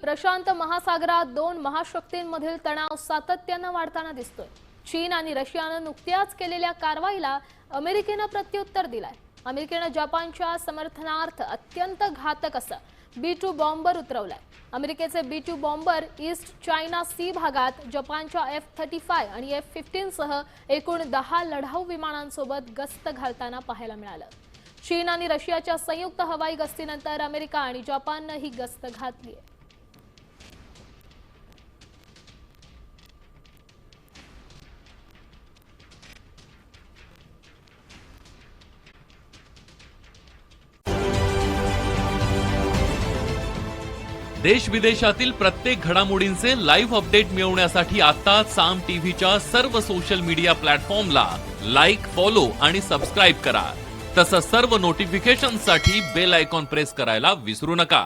प्रशांत महासागरात दोन महाशक्तींमधील तणाव सातत्याने वाढताना दिसतोय। चीन आणि रशियाने नुकत्याच केलेल्या कारवाईला अमेरिकेने प्रत्युत्तर दिलाय। अमेरिकेने जपानच्या समर्थनार्थ अत्यंत घातक असं B-2 बॉम्बर उतरवलाय। अमेरिकेचे B-2 bomber east China C भागात जपानच्या F-35 आणि F-15 सह एकूण 10 लढाऊ विमानांसोबत गस्त घालताना पाहायला मिळालं। चीन आणि रशियाच्या संयुक्त हवाई गस्तीनंतर अमेरिका आणि जपानने ही गस्त घातली आहे। देश विदेशातील प्रत्येक घडामोडींचे लाईव्ह अपडेट मिळवण्यासाठी आता साम टीव्हीच्या सर्व सोशल मीडिया प्लॅटफॉर्मला लाईक, फॉलो आणि सबस्क्राईब करा। तसंच सर्व नोटिफिकेशनसाठी बेल आयकॉन प्रेस करायला विसरू नका।